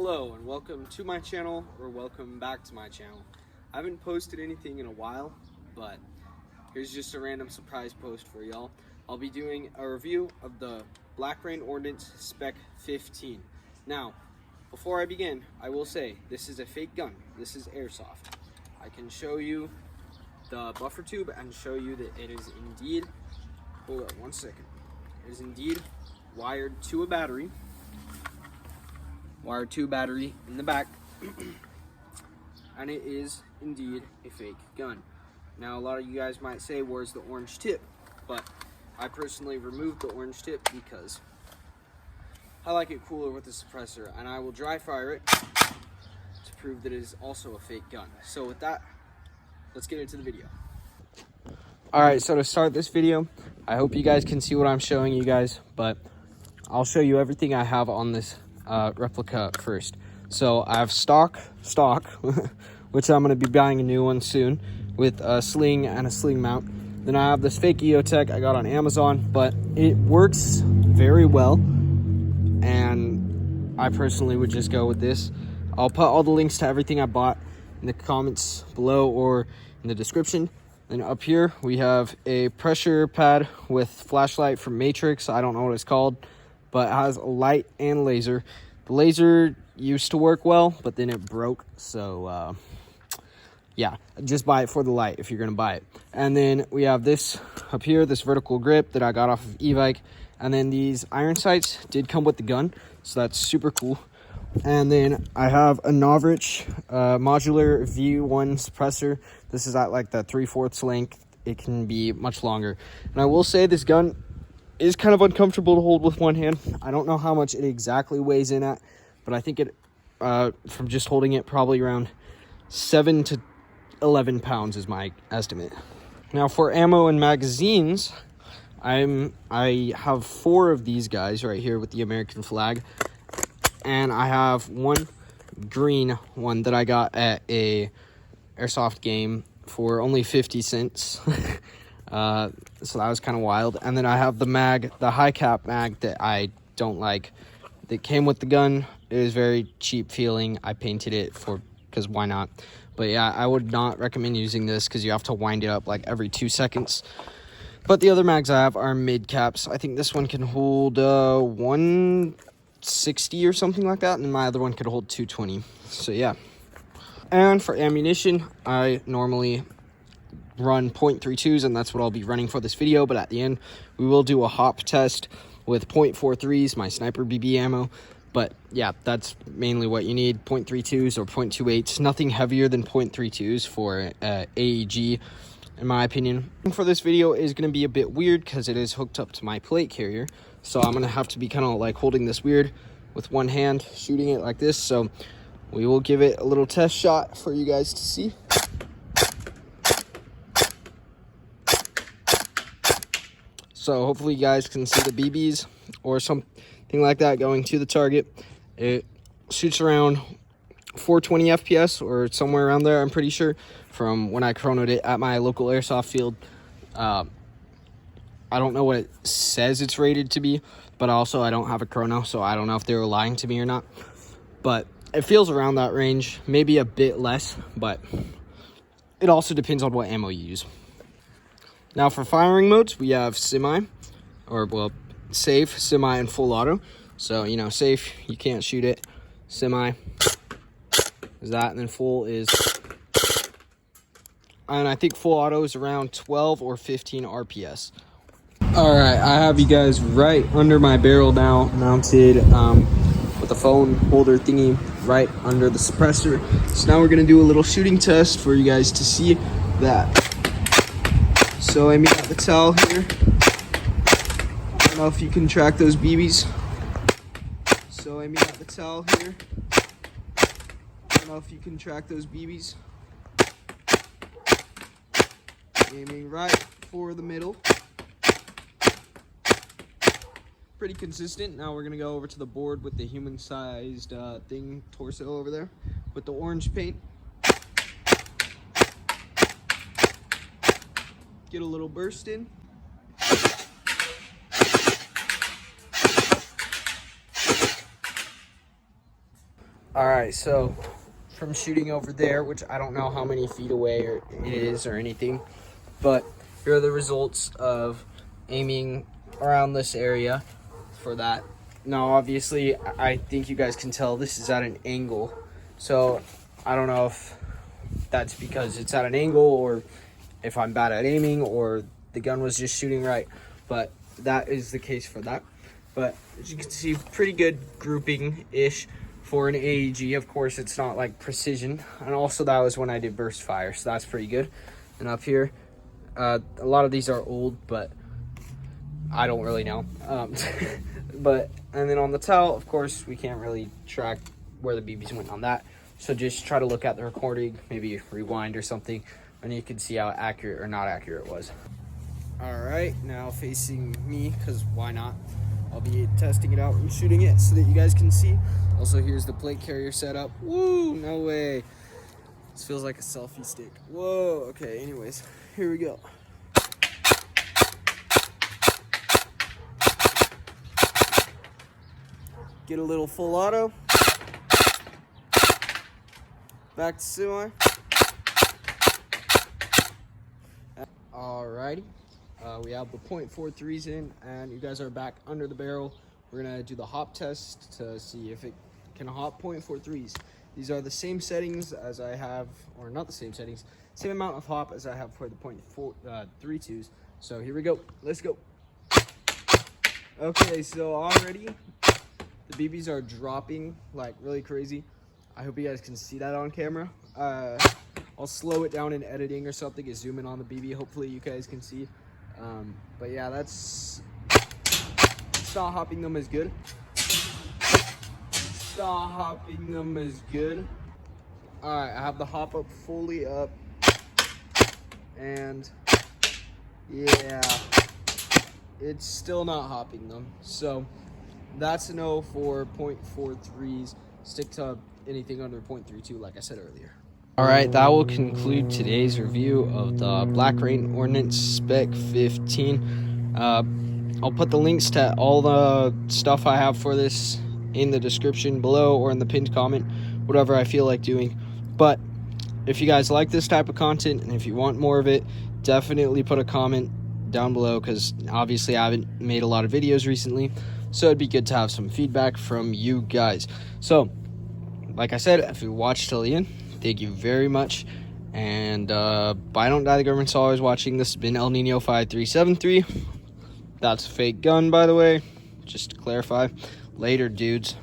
Hello and welcome to my channel, or welcome back to my channel. I haven't posted anything in a while, but here's just a random surprise post for y'all. I'll be doing a review of the Black Rain Ordnance Spec 15. Now, before I begin, I will say this is a fake gun. This is airsoft. I can show you the buffer tube and show you that it is indeed, hold on one second, it is indeed wired to a battery. Wired to a battery in the back, and it is indeed a fake gun. Now, a lot of you guys might say, where's the orange tip? But I personally removed the orange tip because I like it cooler with the suppressor, and I will dry fire it to prove that it is also a fake gun. So with that, let's get into the video. Alright, so to start this video, I hope you guys can see what I'm showing you guys, but I'll show you everything I have on this replica first. So I have stock, which I'm going to be buying a new one soon with a sling and a sling mount. Then I have this fake EOTech I got on Amazon, but it works very well, and I personally would just go with this. I'll put all the links to everything I bought in the comments below or in the description. Then up here we have a pressure pad with flashlight from Matrix. I don't know what it's called, but it has a light and laser. The laser used to work well, but then it broke. So yeah, just buy it for the light if you're gonna buy it. And then we have this up here, this vertical grip that I got off of e-bike. And then these iron sights did come with the gun, so that's super cool. And then I have a Novrich modular V1 suppressor. This is at like the 3/4 length. It can be much longer. And I will say this gun is kind of uncomfortable to hold with one hand. I don't know how much it exactly weighs in at, but I think it, from just holding it, probably around 7 to 11 pounds is my estimate. Now for ammo and magazines, I have 4 of these guys right here with the American flag, and I have one green one that I got at a airsoft game for only 50 cents. So that was kind of wild. And then I have the mag, the high cap mag that I don't like, that came with the gun. It was very cheap feeling. I painted it because why not? But yeah, I would not recommend using this because you have to wind it up like every 2 seconds. But the other mags I have are mid caps. I think this one can hold 160 or something like that, and my other one could hold 220. So yeah. And for ammunition, I normally run .32s, and that's what I'll be running for this video. But at the end, we will do a hop test with .43s, my sniper BB ammo. But yeah, that's mainly what you need, .32s or .28s. Nothing heavier than .32s for AEG, in my opinion. And for this video is going to be a bit weird because it is hooked up to my plate carrier. So I'm going to have to be kind of like holding this weird with one hand, shooting it like this. So we will give it a little test shot for you guys to see. So hopefully you guys can see the BBs or something like that going to the target. It shoots around 420 FPS or somewhere around there, I'm pretty sure, from when I chronoed it at my local airsoft field. I don't know what it says it's rated to be, but also I don't have a chrono, so I don't know if they were lying to me or not. But it feels around that range, maybe a bit less, but it also depends on what ammo you use. Now for firing modes, we have semi, or well, safe, semi, and full auto. So, you know, safe, you can't shoot it. Semi is that, and then full is, and I think full auto is around 12 or 15 RPS. All right, I have you guys right under my barrel now, mounted with a phone holder thingy right under the suppressor. So now we're gonna do a little shooting test for you guys to see that. So Amy got the towel here. I don't know if you can track those BBs. So Amy got the towel here. I don't know if you can track those BBs. Aiming right for the middle. Pretty consistent. Now we're gonna go over to the board with the human-sized thing, torso over there, with the orange paint. Get a little burst in. All right, so from shooting over there, which I don't know how many feet away it is or anything, but here are the results of aiming around this area for that. Now, obviously, I think you guys can tell this is at an angle, so I don't know if that's because it's at an angle or if I'm bad at aiming or the gun was just shooting right, but that is the case for that. But as you can see, pretty good grouping-ish for an AEG. Of course, it's not like precision, and also that was when I did burst fire, so that's pretty good. And up here, a lot of these are old, but I don't really know. And then on the towel, of course, we can't really track where the BBs went on that, so just try to look at the recording, maybe rewind or something, and you can see how accurate or not accurate it was. All right, now facing me, because why not? I'll be testing it out and shooting it so that you guys can see. Also, here's the plate carrier setup. Woo, no way. This feels like a selfie stick. Whoa, okay, anyways, here we go. Get a little full auto. Back to semi. Alrighty. We have the .43s in, and you guys are back under the barrel. We're gonna do the hop test to see if it can hop .43s. These are the same settings as I have, or not the same settings, same amount of hop as I have for the .32s. So here we go. Let's go. Okay, so already the BBs are dropping like really crazy. I hope you guys can see that on camera. I'll slow it down in editing or something and zoom in on the BB. Hopefully you guys can see. But yeah, it's not hopping them as good. Not hopping them as good. All right, I have the hop up fully up, and yeah, it's still not hopping them. So that's a no for .43s. Stick to anything under .32, like I said earlier. All right, that will conclude today's review of the Black Rain Ordnance Spec 15. I'll put the links to all the stuff I have for this in the description below or in the pinned comment, whatever I feel like doing. But if you guys like this type of content and if you want more of it, definitely put a comment down below, because obviously I haven't made a lot of videos recently, so it'd be good to have some feedback from you guys. So like I said, if you watched till the end, thank you very much. And buy don't die, the government's always watching. This has been El Nino 5373. That's a fake gun, by the way, just to clarify. Later, dudes.